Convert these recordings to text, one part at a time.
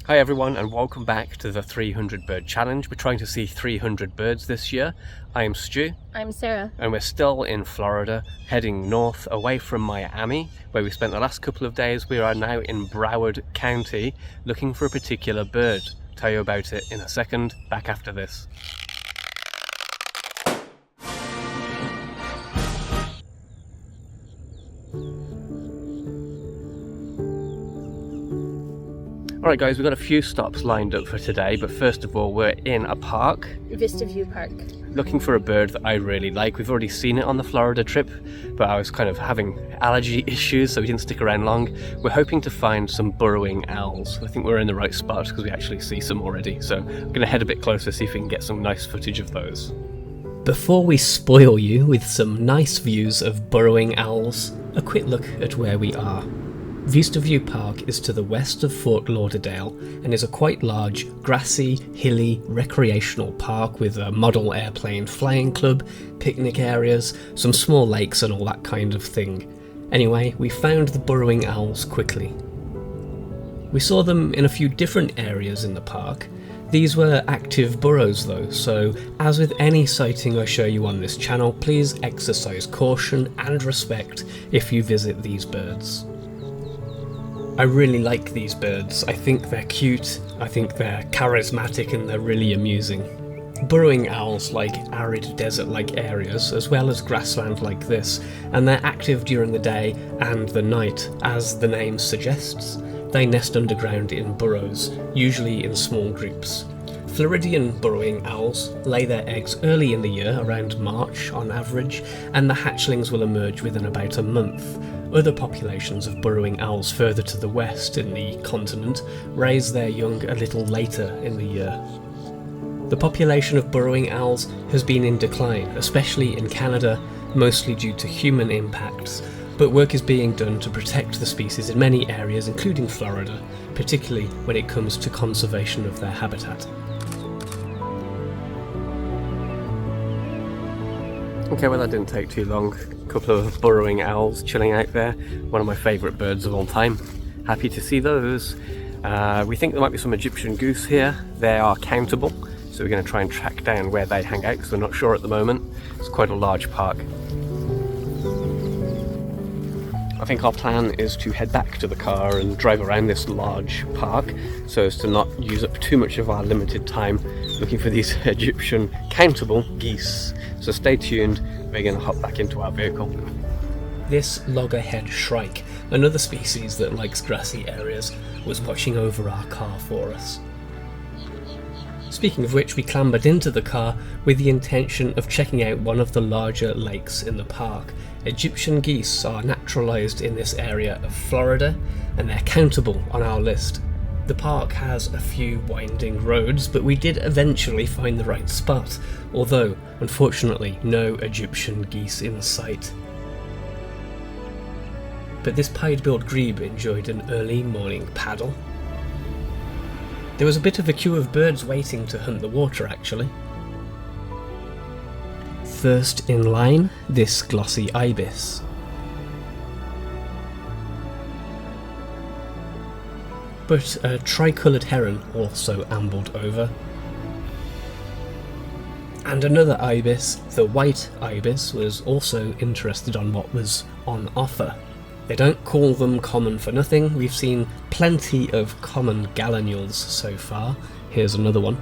Hi everyone and welcome back to the 300 bird challenge. We're trying to see 300 birds this year. I am Stu. I'm Sara. And we're still in Florida, heading north away from Miami, where we spent the last couple of days. We are now in Broward County looking for a particular bird. I'll tell you about it in a second, back after this. Alright guys, we've got a few stops lined up for today, but first of all we're in a park. Vista View Park. Looking for a bird that I really like. We've already seen it on the Florida trip, but I was kind of having allergy issues, so we didn't stick around long. We're hoping to find some burrowing owls. I think we're in the right spot because we actually see some already, so I'm going to head a bit closer, see if we can get some nice footage of those. Before we spoil you with some nice views of burrowing owls, a quick look at where we are. Vista View Park is to the west of Fort Lauderdale and is a quite large, grassy, hilly, recreational park with a model airplane flying club, picnic areas, some small lakes and all that kind of thing. Anyway, we found the burrowing owls quickly. We saw them in a few different areas in the park. These were active burrows though, so as with any sighting I show you on this channel, please exercise caution and respect if you visit these birds. I really like these birds. I think they're cute, I think they're charismatic and they're really amusing. Burrowing owls like arid desert-like areas as well as grassland like this, and they're active during the day and the night. As the name suggests, they nest underground in burrows, usually in small groups. Floridian burrowing owls lay their eggs early in the year, around March on average, and the hatchlings will emerge within about a month. Other populations of burrowing owls further to the west in the continent raise their young a little later in the year. The population of burrowing owls has been in decline, especially in Canada, mostly due to human impacts, but work is being done to protect the species in many areas, including Florida, particularly when it comes to conservation of their habitat. Okay, well that didn't take too long. A couple of burrowing owls chilling out there. One of my favourite birds of all time. Happy to see those. We think there might be some Egyptian goose here. They are countable, so we're going to try and track down where they hang out because we're not sure at the moment. It's quite a large park. I think our plan is to head back to the car and drive around this large park so as to not use up too much of our limited time looking for these Egyptian countable geese. So stay tuned, we're going to hop back into our vehicle. This loggerhead shrike, another species that likes grassy areas, was watching over our car for us. Speaking of which, we clambered into the car with the intention of checking out one of the larger lakes in the park. Egyptian geese are naturalised in this area of Florida and they're countable on our list. The park has a few winding roads, but we did eventually find the right spot, although unfortunately no Egyptian geese in sight. But this pied-billed grebe enjoyed an early morning paddle. There was a bit of a queue of birds waiting to hunt the water actually. First in line, this glossy ibis. But a tricoloured heron also ambled over. And another ibis, the white ibis, was also interested on what was on offer. They don't call them common for nothing. We've seen plenty of common gallinules so far. Here's another one.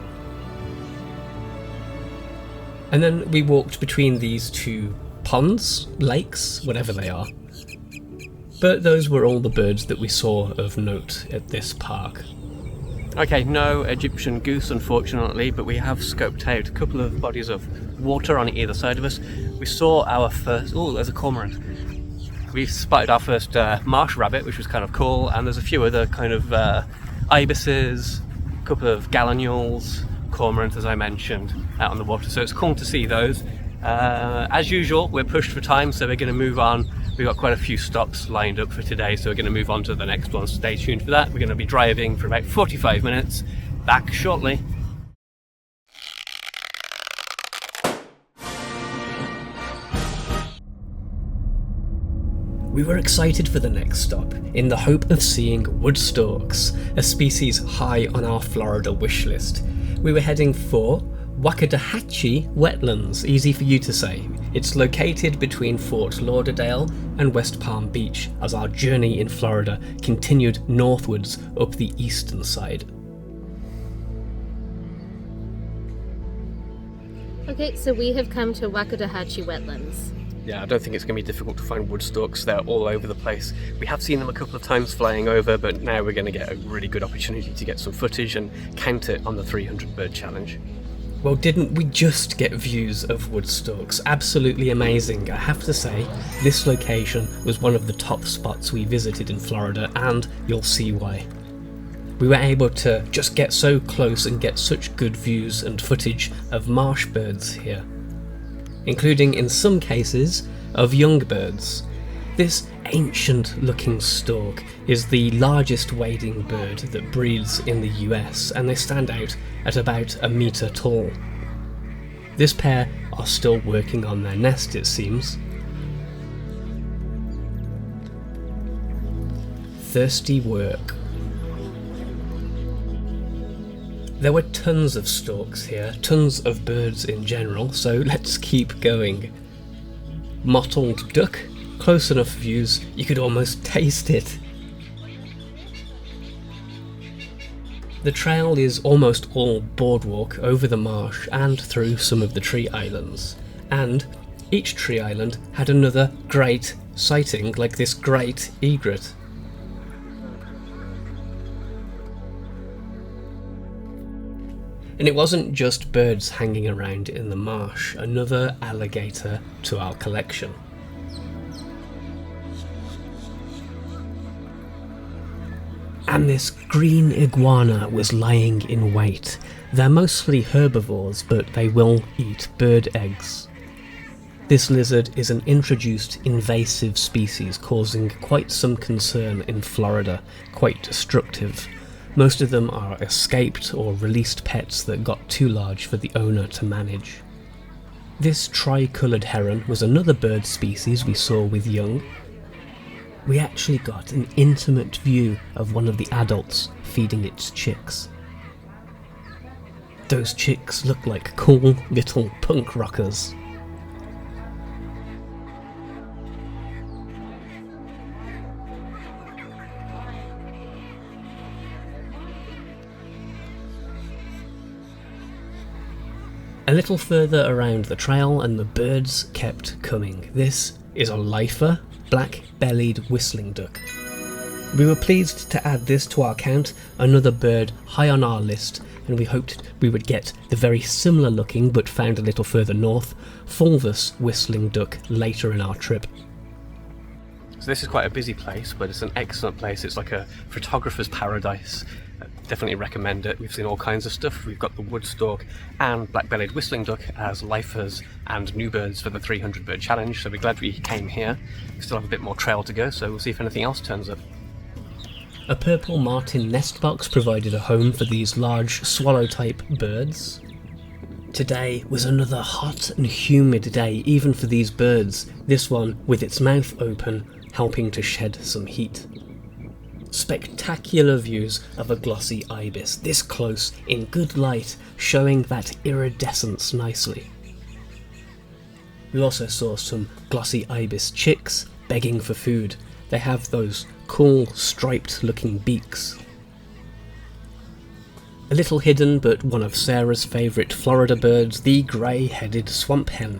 And then we walked between these two ponds, lakes, whatever they are. But those were all the birds that we saw of note at this park. Okay, no Egyptian goose unfortunately, but we have scoped out a couple of bodies of water on either side of us. We saw our first... oh, there's a cormorant. We spotted our first marsh rabbit, which was kind of cool, and there's a few other kind of ibises, a couple of gallinules, cormorant as I mentioned, out on the water, so it's cool to see those. As usual, we're pushed for time, so we're going to move on. We've got quite a few stops lined up for today, so we're going to move on to the next one. Stay tuned for that. We're going to be driving for about 45 minutes. Back shortly. We were excited for the next stop, in the hope of seeing wood storks, a species high on our Florida wish list. We were heading for Wakodahatchee Wetlands, easy for you to say. It's located between Fort Lauderdale and West Palm Beach as our journey in Florida continued northwards up the eastern side. Okay, so we have come to Wakodahatchee Wetlands. Yeah, I don't think it's going to be difficult to find wood storks. They're all over the place. We have seen them a couple of times flying over, but now we're going to get a really good opportunity to get some footage and count it on the 300 bird challenge. Well, didn't we just get views of wood storks? Absolutely amazing. I have to say, this location was one of the top spots we visited in Florida, and you'll see why. We were able to just get so close and get such good views and footage of marsh birds here, including in some cases of young birds. This ancient-looking stork is the largest wading bird that breeds in the US, and they stand out at about a metre tall. This pair are still working on their nest, it seems. Thirsty work. There were tons of storks here, tons of birds in general, so let's keep going. Mottled duck, close enough views, you could almost taste it. The trail is almost all boardwalk over the marsh and through some of the tree islands, and each tree island had another great sighting, like this great egret. And it wasn't just birds hanging around in the marsh, another alligator to our collection. And this green iguana was lying in wait. They're mostly herbivores, but they will eat bird eggs. This lizard is an introduced invasive species causing quite some concern in Florida, quite destructive. Most of them are escaped or released pets that got too large for the owner to manage. This tri-coloured heron was another bird species we saw with young. We actually got an intimate view of one of the adults feeding its chicks. Those chicks look like cool little punk rockers. A little further around the trail and the birds kept coming. This is a lifer, black-bellied whistling duck. We were pleased to add this to our count, another bird high on our list, and we hoped we would get the very similar looking, but found a little further north, fulvous whistling duck later in our trip. So this is quite a busy place, but it's an excellent place. It's like a photographer's paradise. Definitely recommend it. We've seen all kinds of stuff. We've got the wood stork and black-bellied whistling duck as lifers and new birds for the 300 bird challenge, so we're glad we came here. We still have a bit more trail to go, so we'll see if anything else turns up. A purple martin nest box provided a home for these large swallow-type birds. Today was another hot and humid day, even for these birds, this one with its mouth open, helping to shed some heat. Spectacular views of a glossy ibis, this close, in good light, showing that iridescence nicely. We also saw some glossy ibis chicks begging for food. They have those cool, striped-looking beaks. A little hidden, but one of Sarah's favourite Florida birds, the grey-headed swamp hen.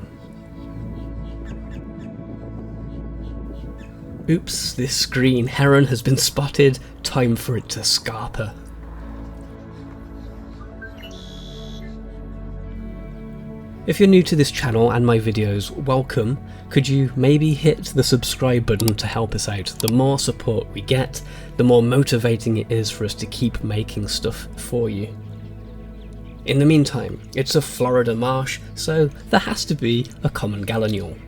Oops, this green heron has been spotted. Time for it to scarper. If you're new to this channel and my videos, welcome. Could you maybe hit the subscribe button to help us out? The more support we get, the more motivating it is for us to keep making stuff for you. In the meantime, it's a Florida marsh, so there has to be a common gallinule.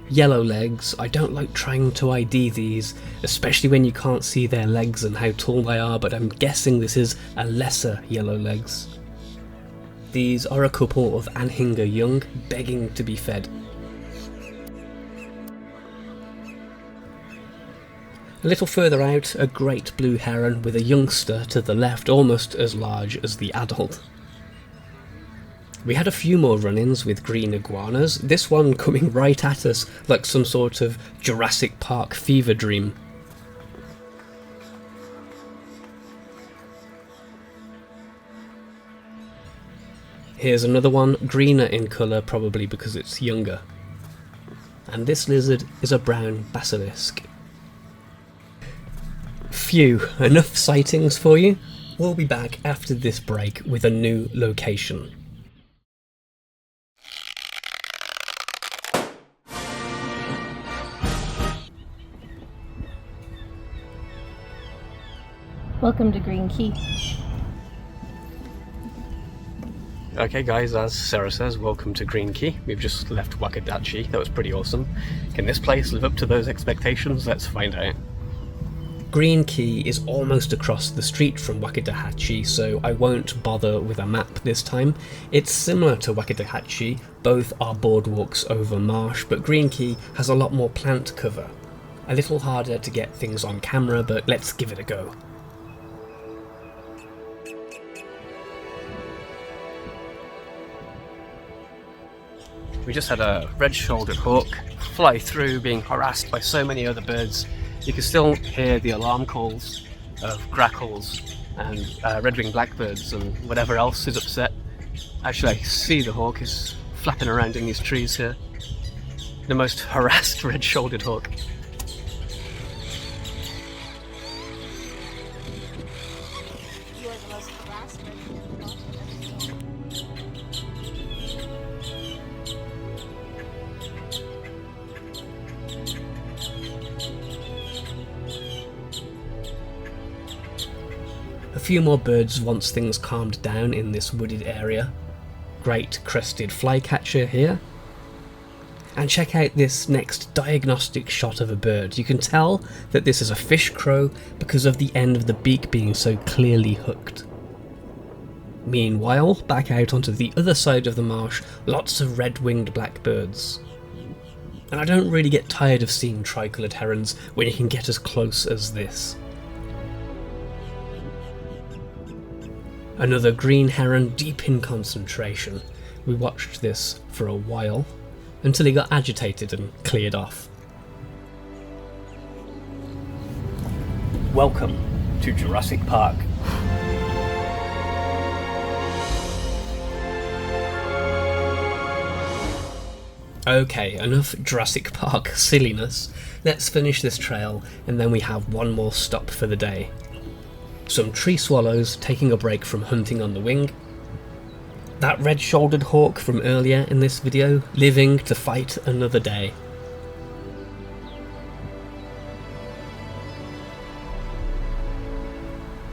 Yellow legs, I don't like trying to ID these, especially when you can't see their legs and how tall they are, but I'm guessing this is a lesser yellow legs. These are a couple of anhinga young begging to be fed. A little further out, a great blue heron with a youngster to the left, almost as large as the adult. We had a few more run-ins with green iguanas, this one coming right at us like some sort of Jurassic Park fever dream. Here's another one, greener in colour, probably because it's younger. And this lizard is a brown basilisk. Phew, enough sightings for you? We'll be back after this break with a new location. Welcome to Green Key. Okay guys, as Sarah says, welcome to Green Key. We've just left Wakodahatchee, that was pretty awesome. Can this place live up to those expectations? Let's find out. Green Key is almost across the street from Wakodahatchee, so I won't bother with a map this time. It's similar to Wakodahatchee, both are boardwalks over marsh, but Green Key has a lot more plant cover. A little harder to get things on camera, but let's give it a go. We just had a red-shouldered hawk fly through, being harassed by so many other birds. You can still hear the alarm calls of grackles and red-winged blackbirds and whatever else is upset. Actually, I see the hawk is flapping around in these trees here. The most harassed red-shouldered hawk. You are the most harassed. A few more birds once things calmed down in this wooded area. Great crested flycatcher here. And check out this next diagnostic shot of a bird. You can tell that this is a fish crow because of the end of the beak being so clearly hooked. Meanwhile, back out onto the other side of the marsh, lots of red-winged blackbirds. And I don't really get tired of seeing tricoloured herons when you can get as close as this. Another green heron deep in concentration. We watched this for a while, until he got agitated and cleared off. Welcome to Jurassic Park. Okay, enough Jurassic Park silliness. Let's finish this trail and then we have one more stop for the day. Some tree swallows taking a break from hunting on the wing. That red-shouldered hawk from earlier in this video, living to fight another day.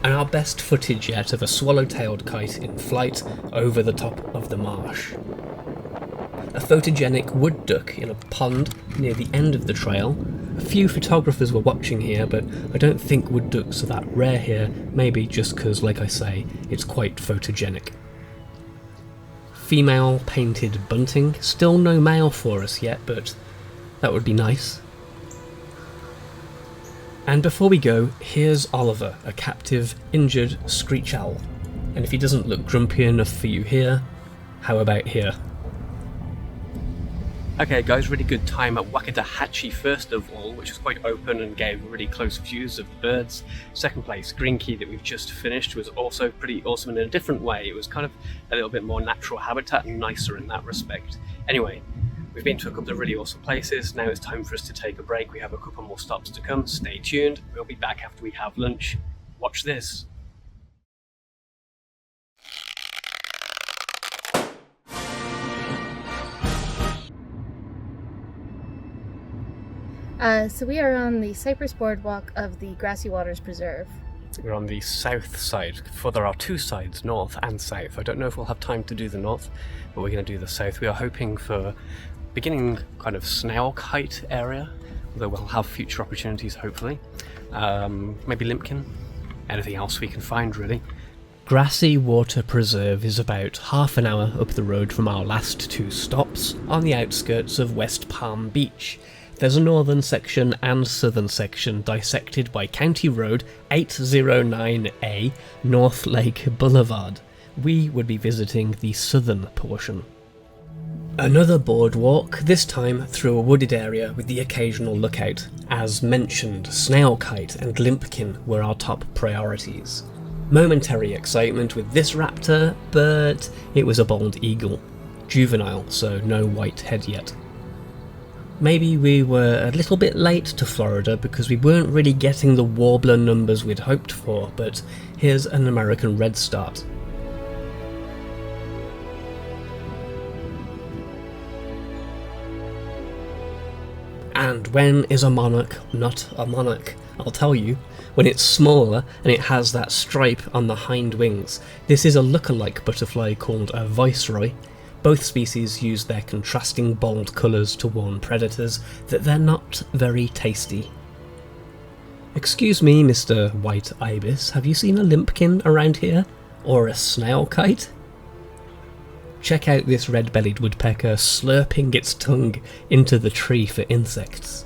And our best footage yet of a swallow-tailed kite in flight over the top of the marsh. A photogenic wood duck in a pond near the end of the trail. A few photographers were watching here, but I don't think wood ducks are that rare here, maybe just because, like I say, it's quite photogenic. Female painted bunting, still no male for us yet, but that would be nice. And before we go, here's Oliver, a captive, injured screech owl. And if he doesn't look grumpy enough for you here, how about here? Okay guys, really good time at Wakodahatchee first of all, which was quite open and gave really close views of birds. Second place, Green Key that we've just finished was also pretty awesome in a different way. It was kind of a little bit more natural habitat and nicer in that respect. Anyway, we've been to a couple of really awesome places. Now it's time for us to take a break. We have a couple more stops to come. Stay tuned. We'll be back after we have lunch. Watch this. So we are on the Cypress Boardwalk of the Grassy Wetland Preserve. We're on the south side, for there are two sides, north and south. I don't know if we'll have time to do the north, but we're going to do the south. We are hoping for beginning kind of Snail Kite area, although we'll have future opportunities hopefully. Maybe Limpkin, anything else we can find really. Grassy Water Preserve is about half an hour up the road from our last two stops, on the outskirts of West Palm Beach. There's a northern section and southern section dissected by County Road 809A North Lake Boulevard. We would be visiting the southern portion. Another boardwalk, this time through a wooded area with the occasional lookout. As mentioned, Snail Kite and Limpkin were our top priorities. Momentary excitement with this raptor, but it was a bald eagle. Juvenile, so no white head yet. Maybe we were a little bit late to Florida because we weren't really getting the warbler numbers we'd hoped for, but here's an American redstart. And when is a monarch not a monarch? I'll tell you, when it's smaller and it has that stripe on the hind wings. This is a look-alike butterfly called a viceroy. Both species use their contrasting bold colours to warn predators that they're not very tasty. Excuse me, Mr. White Ibis, have you seen a limpkin around here? Or a snail kite? Check out this red-bellied woodpecker slurping its tongue into the tree for insects.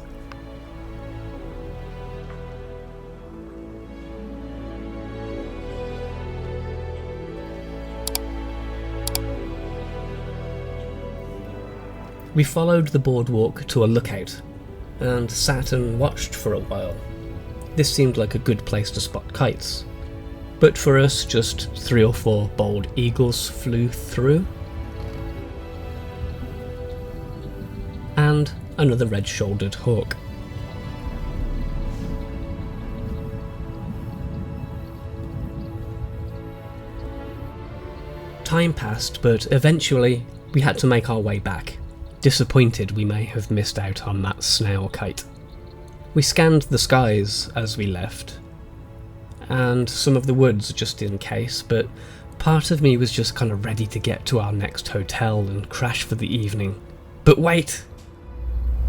We followed the boardwalk to a lookout, and sat and watched for a while. This seemed like a good place to spot kites. But for us, just 3 or 4 bald eagles flew through. And another red-shouldered hawk. Time passed, but eventually we had to make our way back. Disappointed we may have missed out on that snail kite. We scanned the skies as we left, and some of the woods just in case, but part of me was just kind of ready to get to our next hotel and crash for the evening. But wait!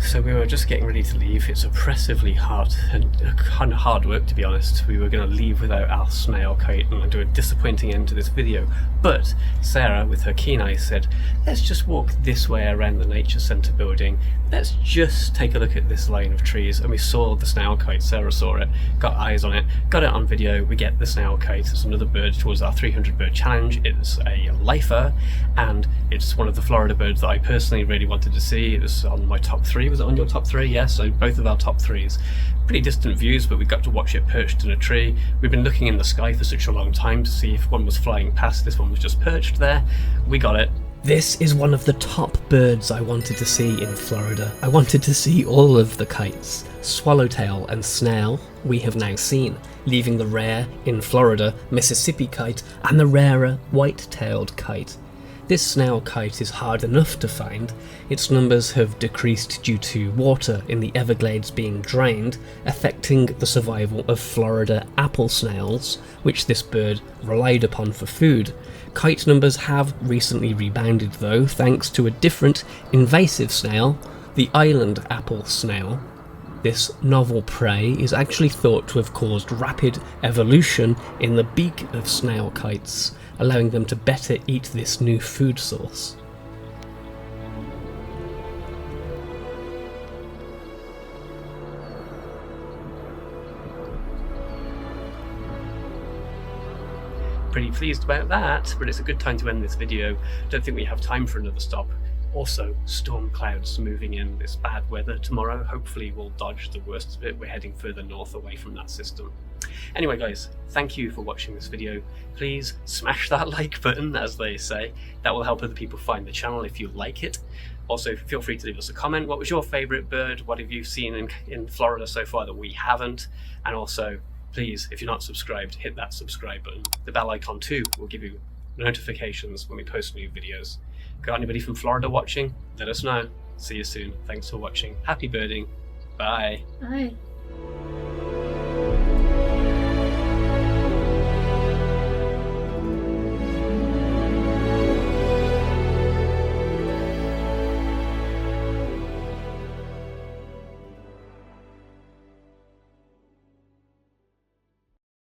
So we were just getting ready to leave. It's oppressively hot and kind of hard work, to be honest. We were going to leave without our snail kite and do a disappointing end to this video. But Sara, with her keen eyes, said, let's just walk this way around the Nature Centre building. Let's just take a look at this line of trees. And we saw the snail kite. Sara saw it, got eyes on it, got it on video. We get the snail kite. It's another bird towards our 300 bird challenge. It's a lifer, and it's one of the Florida birds that I personally really wanted to see. It was on my top 3. Was it on your top 3? Yes, so both of our top 3s. Pretty distant views, but we got to watch it perched in a tree. We've been looking in the sky for such a long time to see if one was flying past. This one was just perched there. We got it. This is one of the top birds I wanted to see in Florida. I wanted to see all of the kites. Swallowtail and snail we have now seen, leaving the rare, in Florida, Mississippi kite and the rarer white-tailed kite. This snail kite is hard enough to find. Its numbers have decreased due to water in the Everglades being drained, affecting the survival of Florida apple snails, which this bird relied upon for food. Kite numbers have recently rebounded though, thanks to a different invasive snail, the island apple snail. This novel prey is actually thought to have caused rapid evolution in the beak of snail kites, allowing them to better eat this new food source. Pretty pleased about that, but it's a good time to end this video. Don't think we have time for another stop. Also, storm clouds moving in. It's bad weather tomorrow. Hopefully we'll dodge the worst of it. We're heading further north away from that system. Anyway guys, thank you for watching this video. Please smash that like button, as they say. That will help other people find the channel if you like it. Also, feel free to leave us a comment. What was your favourite bird? What have you seen in Florida so far that we haven't? And also, please, if you're not subscribed, hit that subscribe button. The bell icon too will give you notifications when we post new videos. Got anybody from Florida watching? Let us know. See you soon. Thanks for watching. Happy birding. Bye. Bye.